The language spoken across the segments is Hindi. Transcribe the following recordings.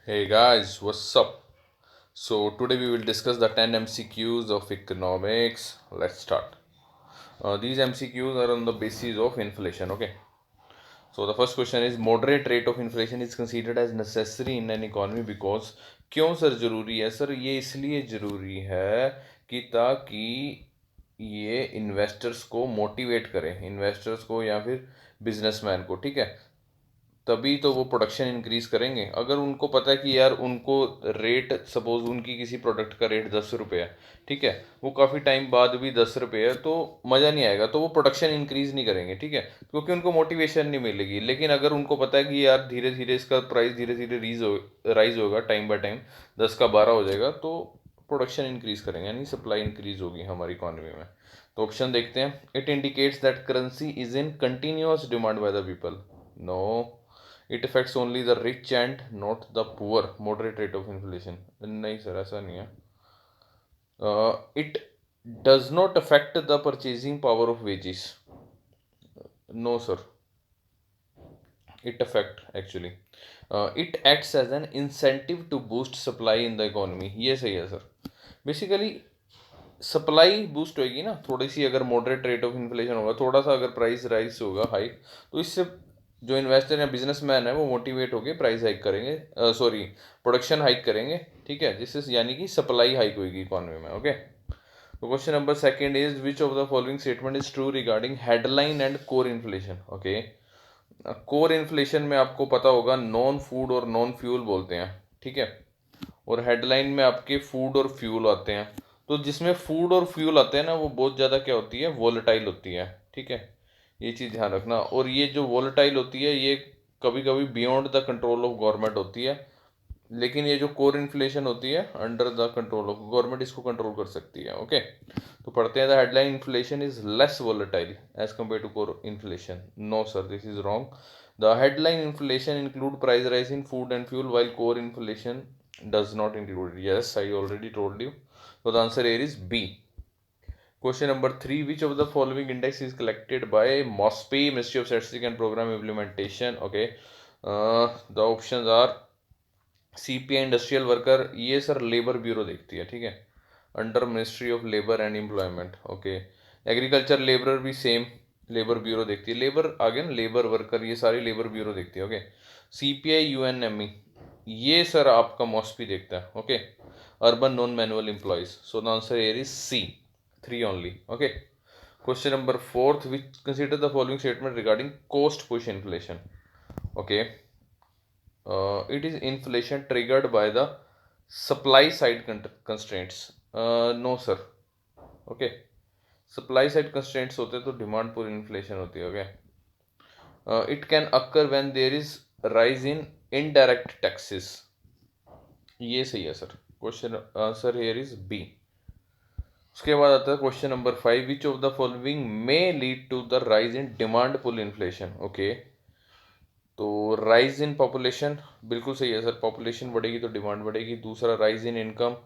Hey guys, what's up? So today we will discuss the 10 MCQs of economics. Let's start. These MCQs are on the basis of inflation. Okay. So the first question is moderate rate of inflation is considered as necessary in an economy because क्यों सर जरूरी है सर ये इसलिए जरूरी है कि ताकि ये इन्वेस्टर्स को मोटिवेट करे इन्वेस्टर्स को या फिर बिजनेसमैन को ठीक है तभी तो वो प्रोडक्शन इंक्रीज करेंगे अगर उनको पता है कि यार उनको रेट सपोज उनकी किसी प्रोडक्ट का रेट 10 रुपये है ठीक है वो काफ़ी टाइम बाद भी 10 रुपये है तो मज़ा नहीं आएगा तो वो प्रोडक्शन इंक्रीज नहीं करेंगे ठीक है क्योंकि उनको मोटिवेशन नहीं मिलेगी लेकिन अगर उनको पता है कि यार धीरे धीरे इसका प्राइस धीरे धीरे राइज होगा टाइम बाय टाइम 10 का 12 हो जाएगा तो प्रोडक्शन इंक्रीज करेंगे यानी सप्लाई इंक्रीज होगी हमारी इकोनॉमी में तो ऑप्शन देखते हैं it indicates that currency is in continuous demand by the people no it affects only the rich and not the poor moderate rate of inflation नहीं सर ऐसा नहीं है it does not affect the purchasing power of wages no sir it affect actually it acts as an incentive to boost supply in the economy ये सही है सर बेसिकली सप्लाई बूस्ट होगी ना थोड़ी सी अगर मॉडरेट रेट ऑफ इन्फ्लेशन होगा थोड़ा सा अगर प्राइस राइज होगा हाइक तो इससे जो इन्वेस्टर या बिजनेसमैन है वो मोटिवेट होकर प्राइस हाइक करेंगे सॉरी प्रोडक्शन हाइक करेंगे ठीक है जिससे यानी कि सप्लाई हाइक होगी इकोनॉमी में ओके तो question number second is which of the following statement is true regarding headline and core inflation okay core inflation में आपको पता होगा नॉन फूड और नॉन फ्यूल बोलते हैं ठीक है और हेडलाइन में आपके फूड और फ्यूल आते हैं तो जिसमें फूड और फ्यूल आते हैं ना वो बहुत ज़्यादा क्या होती है वोलेटाइल होती है ठीक है ये चीज़ ध्यान रखना और ये जो वोलेटाइल होती है ये कभी कभी beyond the control of government होती है लेकिन ये जो कोर इन्फ्लेशन होती है under the control of government इसको कंट्रोल कर सकती है ओके तो पढ़ते हैं the headline inflation is less volatile as compare to core inflation no sir this is wrong the headline inflation include price rise in food and fuel while core inflation does not include it. Yes, I already told you. So the answer here is B. Question number 3. Which of the following index is collected by MOSPI, Ministry of Statistics and Program Implementation? Okay. The options are CPI industrial worker ये सर लेबर ब्यूरो देखती है ठीक है under ministry of labour and employment okay agriculture labour भी सेम लेबर ब्यूरो देखती है लेबर आगे ना लेबर वर्कर ये सारी लेबर ब्यूरो देखती है ओके CPI UNME ये सर आपका मॉस्पी देखता है okay urban non manual employees so the answer here is C 3 only okay question number 4 which consider the following statement regarding cost push inflation okay it is inflation triggered by the supply side constraints no sir okay supply side constraints होते तो demand पूरी inflation होती है okay it can occur when there is rise in indirect taxes ये सही है sir question answer here is B उसके बाद आता है question number 5 which of the following may lead to the rise in demand pull inflation okay तो राइज इन पॉपुलेशन बिल्कुल सही है सर पॉपुलेशन बढ़ेगी तो डिमांड बढ़ेगी दूसरा राइज इन इनकम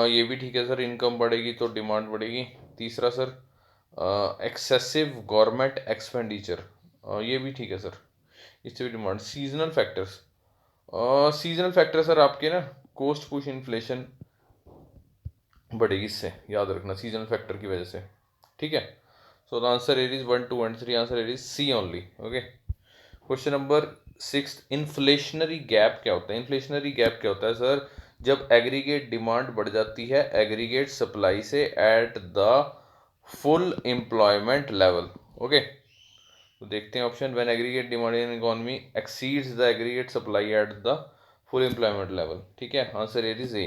ये भी ठीक है सर इनकम बढ़ेगी तो डिमांड बढ़ेगी तीसरा सर एक्सेसिव गवर्नमेंट एक्सपेंडिचर ये भी ठीक है सर इससे भी डिमांड सीजनल फैक्टर सर आपके ना कॉस्ट पुश इन्फ्लेशन बढ़ेगी इससे याद रखना सीजनल फैक्टर की वजह से ठीक है so the answer is 1 2 and 3 answer is C only okay question number 6 inflationary gap क्या होता है इन्फ्लेशनरी गैप क्या होता है सर जब एग्रीगेट डिमांड बढ़ जाती है एग्रीगेट सप्लाई से at the full employment level okay तो देखते हैं option when aggregate demand in economy exceeds the aggregate supply at the full employment level ठीक है आंसर इज ए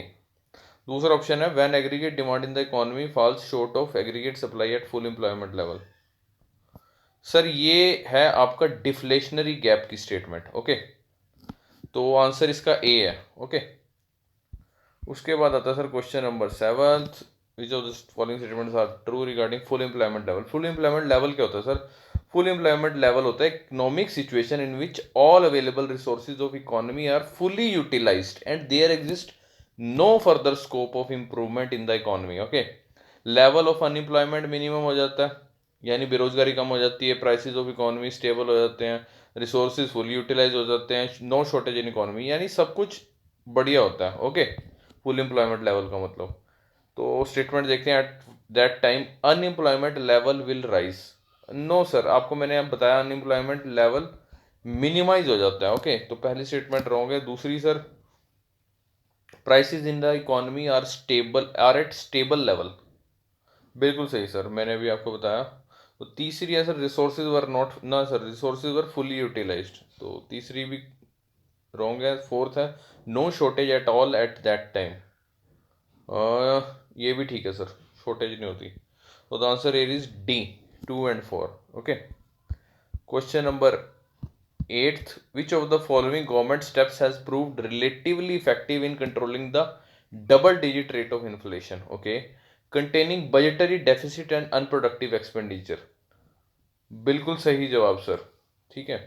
दूसरा ऑप्शन है when aggregate demand in the economy falls short of aggregate supply at full employment level sir ये है आपका डिफ्लेशनरी गैप की स्टेटमेंट ओके तो आंसर इसका ए है ओके उसके बाद आता है sir question number 7 which of the following statements are true regarding full employment level full employment level क्या होता है सर फुल एम्प्लॉयमेंट लेवल होता है economic situation in which all available resources of economy are fully utilised and there exist no further scope of improvement in the economy okay level of unemployment minimum हो जाता है यानी बेरोजगारी कम हो जाती है प्राइसेस ऑफ इकोनॉमी स्टेबल हो जाते हैं रिसोर्सेज फुल यूटिलाइज हो जाते हैं नो शॉर्टेज इन इकोनॉमी यानी सब कुछ बढ़िया होता है। ओके, फुल एम्प्लॉयमेंट लेवल का मतलब। तो स्टेटमेंट देखते हैं, at that time unemployment level will rise. No sir, आपको मैंने अब बताया अनएम्प्लॉयमेंट लेवल मिनिमाइज हो जाता है। ओके, तो पहली स्टेटमेंट रॉन्ग है। दूसरी sir, prices in the economy are stable, are at stable level. बिल्कुल सही सर, मैंने भी आपको बताया। तो तीसरी है सर, रिसोर्सेज वर नॉट, ना sir, resources were fully utilised, तो तीसरी भी रॉन्ग है। फोर्थ है, no shortage at all at that time. ये भी ठीक है सर, शॉर्टेज नहीं होती। तो the answer here is D, 2 and 4। Okay, question number 8th, which of the following government steps has proved relatively effective in controlling the double digit rate of inflation? Okay, containing budgetary deficit and unproductive expenditure। बिल्कुल सही जवाब सर, ठीक है।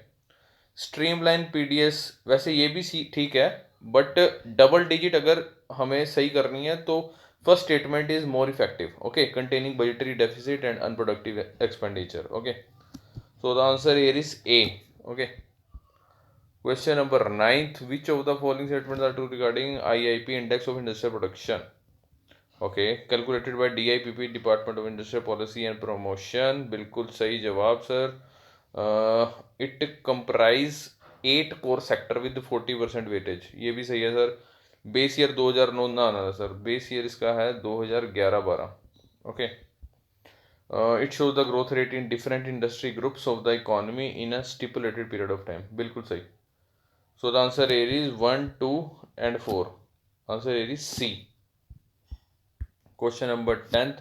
स्ट्रीमलाइन पीडीएस, वैसे ये भी ठीक है, बट डबल डिजिट अगर हमें सही करनी है तो first statement is more effective. Okay, containing budgetary deficit and unproductive expenditure. Okay, so the answer here is A. Okay, question number 9th, which of the following statements are true regarding IIP, index of industrial production? Okay, calculated by DIPP, Department of Industrial Policy and Promotion। बिल्कुल सही जवाब sir. It comprise 8 core sector with 40% weightage, ये भी सही है सर। बेस ईयर 2009 ना आना सर, बेस ईयर इसका है 2011-12। Okay, it shows the growth rate in different industry groups of the economy in a stipulated period of time. बिल्कुल सही। So the answer here is 1, 2 and 4। Answer here is C। Question number 10th,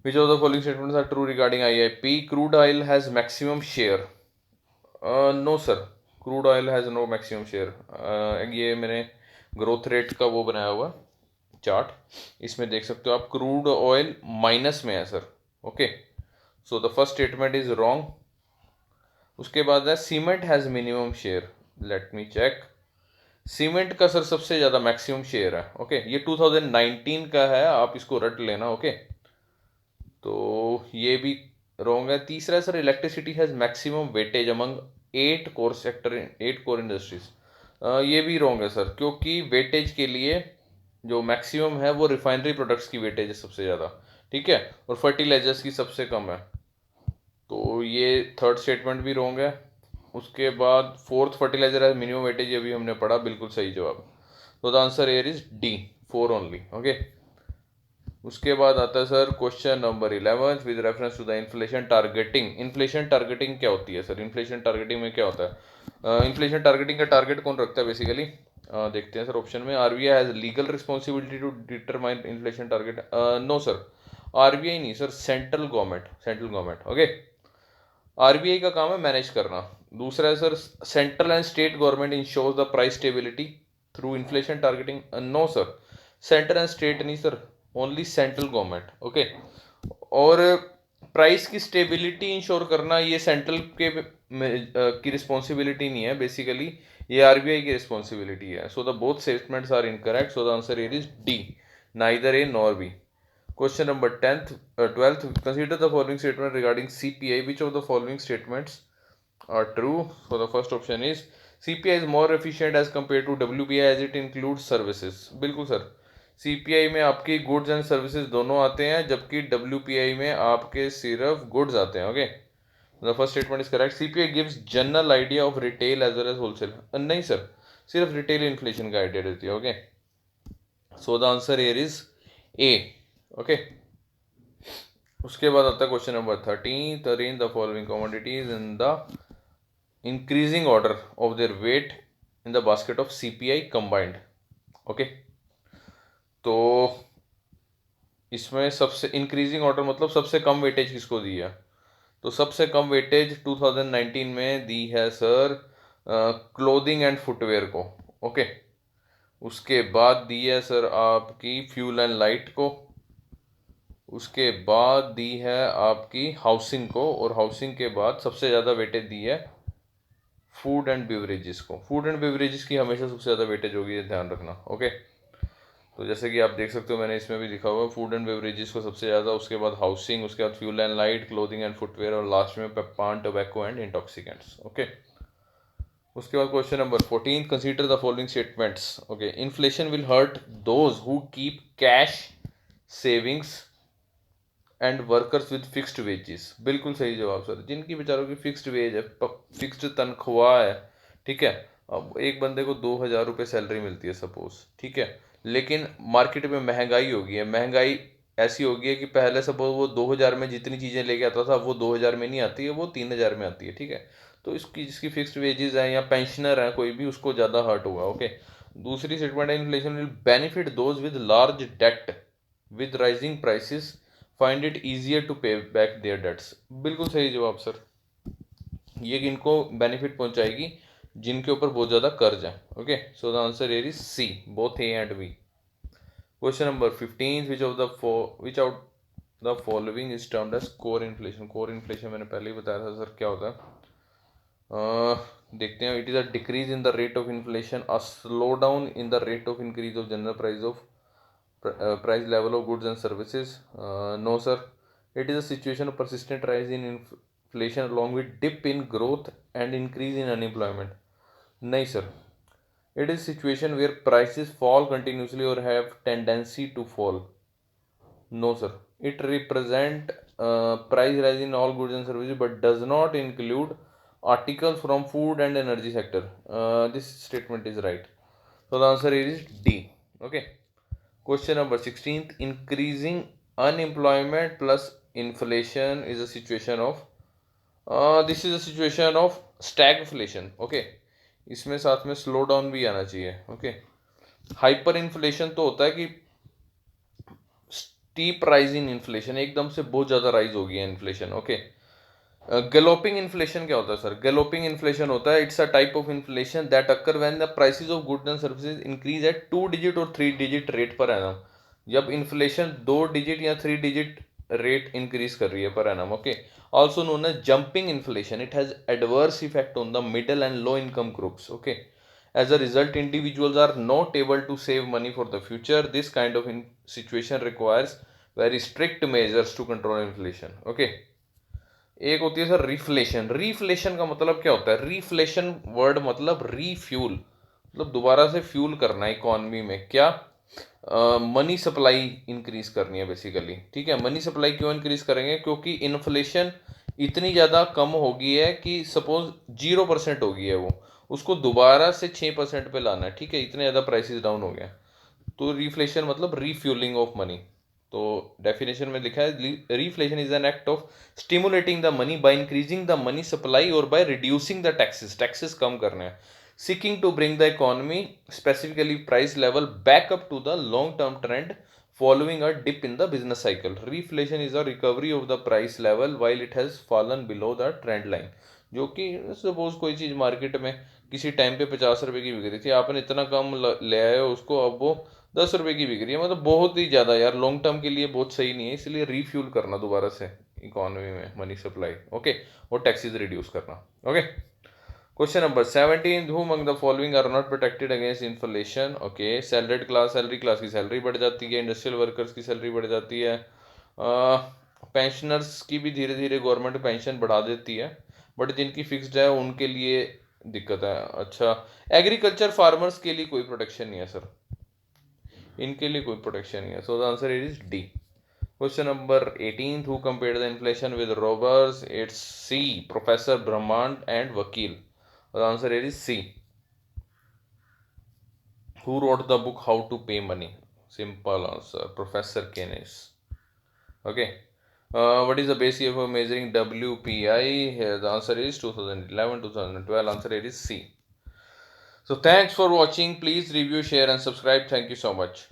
which of the following statements are true regarding IIP? Crude oil has maximum share। No sir, crude oil has no maximum share। ये मैंने ग्रोथ रेट का वो बनाया हुआ चार्ट, इसमें देख सकते हो आप, क्रूड ऑयल माइनस में है sir. Okay, so the first statement is wrong. उसके बाद है cement has minimum share. Let me check. Cement का सर सबसे ज़्यादा मैक्सिमम शेयर है। ओके, ये 2019 का है, आप इसको रट लेना। ओके, तो ये भी रॉन्ग है। तीसरा sir, electricity has maximum weightage among 8 core sector, 8 core industries. ये भी रॉन्ग है सर, क्योंकि वेटेज के लिए जो मैक्सिमम है वो रिफाइनरी प्रोडक्ट्स की वेटेज है सबसे ज़्यादा, ठीक है, और फर्टिलाइजर्स की सबसे कम है। तो ये थर्ड स्टेटमेंट भी रॉन्ग है। उसके बाद फोर्थ, फर्टिलाइजर है मिनिमम वेटेज, ये भी हमने पढ़ा, बिल्कुल सही जवाब। तो the answer here is D, 4 only. Okay, उसके बाद आता है sir question number 11 with reference to the inflation targeting. Inflation targeting क्या होती है सर? इन्फ्लेशन टारगेटिंग में क्या होता है? इन्फ्लेशन टारगेटिंग का टारगेट कौन रखता है बेसिकली? देखते हैं सर ऑप्शन में। RBI has legal responsibility to determine inflation target. No sir, RBI नहीं sir, central government, central government. Okay, RBI का काम है मैनेज करना। दूसरा है sir, central and state government ensure the price stability through inflation targeting. No sir, central and state नहीं sir, only central government. Okay, और प्राइस की स्टेबिलिटी इंश्योर करना ये सेंट्रल के की रिस्पॉन्सिबिलिटी नहीं है बेसिकली, ये आरबीआई की रिस्पॉन्सिबिलिटी है। So the both statements are incorrect. So the answer here is D, neither A nor B. Question number 12th, consider the following statement regarding CPI. Which of the following statements are true? So the first option is CPI is more efficient as compared to WPI as it includes services। बिल्कुल सर, CPI में आपकी गुड्स एंड सर्विसेज दोनों आते हैं, जबकि WPI में आपके सिर्फ गुड्स आते हैं। Okay, the first statement is correct. CPI gives general idea of retail as well as wholesale. नहीं सर, सिर्फ रिटेल इन्फ्लेशन का आइडिया देती है। Okay, so the answer here is A. Okay, उसके बाद आता है question number 13, arrange the following commodities in the increasing order of their weight in the basket of CPI combined. Okay, तो इसमें सबसे इंक्रीजिंग ऑर्डर मतलब सबसे कम वेटेज किसको दी है? तो सबसे कम वेटेज 2019 में दी है सर क्लोथिंग एंड फुटवेयर को। ओके, उसके बाद दी है सर आपकी फ्यूल एंड लाइट को। उसके बाद दी है आपकी हाउसिंग को, और हाउसिंग के बाद सबसे ज़्यादा वेटेज दी है फूड एंड बेवरेजेस को। फूड एंड बेवरेजेस की हमेशा सबसे ज़्यादा वेटेज होगी, ये ध्यान रखना। ओके, तो जैसे कि आप देख सकते हो, मैंने इसमें भी लिखा हुआ है फूड एंड बेवरेजेस को सबसे ज़्यादा, उसके बाद हाउसिंग, उसके बाद fuel and light, clothing and footwear, और लास्ट में paan, tobacco and intoxicants. Okay, उसके बाद question number 14, consider the following statements. Okay, inflation will hurt those who keep cash savings and workers with fixed wages. बिल्कुल सही जवाब सर, जिनकी बेचारों की फिक्स्ड वेज है, फिक्स्ड तनख्वाह है, ठीक है। अब एक बंदे को 2,000 रुपये सैलरी मिलती है सपोज, ठीक है, लेकिन मार्केट में महंगाई हो गई है, महंगाई ऐसी हो गई है कि पहले सपोज वो 2,000 में जितनी चीज़ें लेके आता था वो 2,000 में नहीं आती है, वो 3,000 में आती है, ठीक है। तो इसकी जिसकी फिक्स्ड वेजेस है या पेंशनर है कोई भी, उसको ज़्यादा हर्ट होगा। ओके, दूसरी स्टेटमेंट है, inflation will benefit those with large debt with rising prices find it easier to pay back their debts. बिल्कुल सही जवाब सर, ये इनको बेनिफिट पहुंचाएगी जिनके ऊपर बहुत ज़्यादा कर्ज है। Okay, so the answer is C, both A and B. Question number 15, which out the following is termed as core inflation. Core inflation मैंने पहले ही बताया था सर क्या होता है। देखते हैं, it is a decrease in the rate of inflation, a slow down in the rate of increase of general price of price level of goods and services. No sir, it is a situation of persistent rise in inflation along with dip in growth and increase in unemployment. नहीं sir, it is a situation where prices fall continuously or have tendency to fall. No sir, it represent price rise in all goods and services but does not include articles from food and energy sector. This statement is right, so the answer is D. Okay. Question number 16th, increasing unemployment plus inflation is a situation of this is a situation of stagflation. Okay, इसमें साथ में स्लो डाउन भी आना चाहिए। ओके, हाइपर इन्फ्लेशन तो होता है कि स्टीप राइज इन इन्फ्लेशन, एकदम से बहुत ज़्यादा राइज हो गई है इन्फ्लेशन। ओके, गैलोपिंग इन्फ्लेशन क्या होता है सर? गैलोपिंग इन्फ्लेशन होता है, it's a type of inflation that occur when the prices of goods and services increase at 2 digit और 3 डिजिट रेट पर एनम। जब इन्फ्लेशन 2 डिजिट या 3 डिजिट रेट इंक्रीज कर रही है per annum. Okay, also known as jumping inflation, it has adverse effect on the middle and low income groups. Okay, as a result individuals are not able to save money for the future. This kind of situation requires very strict measures to control inflation. Okay, एक होती है सर रिफ्लेशन। रिफ्लेशन का मतलब क्या होता है? रिफ्लेशन वर्ड मतलब रीफ्यूल, मतलब दोबारा से फ्यूल करना इकोनॉमी में। क्या? मनी सप्लाई इंक्रीज करनी है बेसिकली, ठीक है। मनी सप्लाई क्यों इंक्रीज करेंगे? क्योंकि इन्फ्लेशन इतनी ज़्यादा कम हो गई है कि सपोज 0% हो गई है, वो उसको दोबारा से 6% पे लाना है, ठीक है, इतने ज़्यादा प्राइसेस डाउन हो गया। तो रिफ्लेशन मतलब रीफ्यूलिंग ऑफ मनी। तो डेफिनेशन में लिखा है, reflation is an act of stimulating the money by increasing the money supply और by reducing the taxes, taxes कम करने हैं, seeking to bring the economy specifically price level back up to the long term trend following a dip in the business cycle. Reflation is a recovery of the price level while it has fallen below the trend line. जो कि सपोज कोई चीज़ मार्केट में किसी टाइम पे 50 रुपए की बिक रही थी, आपने इतना कम ले आए हो उसको, अब वो 10 रुपए की बिक रही है, मतलब बहुत ही ज़्यादा यार लॉन्ग टर्म के लिए बहुत सही नहीं है। इसलिए रीफ्यूल करना दोबारा से इकोनॉमी में मनी सप्लाई, ओके, और टैक्सेस रिड्यूस करना। Okay, question number 17, who among the following are not protected against inflation. Okay, salaried class, salary class की सैलरी बढ़ जाती है, इंडस्ट्रियल वर्कर्स की सैलरी बढ़ जाती है, पेंशनर्स की भी धीरे धीरे गवर्नमेंट पेंशन बढ़ा देती है, बट जिनकी फिक्स्ड है उनके लिए दिक्कत है। अच्छा, एग्रीकल्चर फार्मर्स के लिए कोई प्रोटेक्शन नहीं है सर, इनके लिए कोई प्रोटेक्शन नहीं है। So the answer is D. Question number 18, who compared the inflation with robbers. It's C, professor Brahmanand and Vakil. The answer here is C. Who wrote the book How to Pay Money? Simple answer, Professor Keynes. Okay. What is the basis for measuring WPI? Here the answer is 2011, 2012. Answer here is C. So thanks for watching. Please review, share and subscribe. Thank you so much.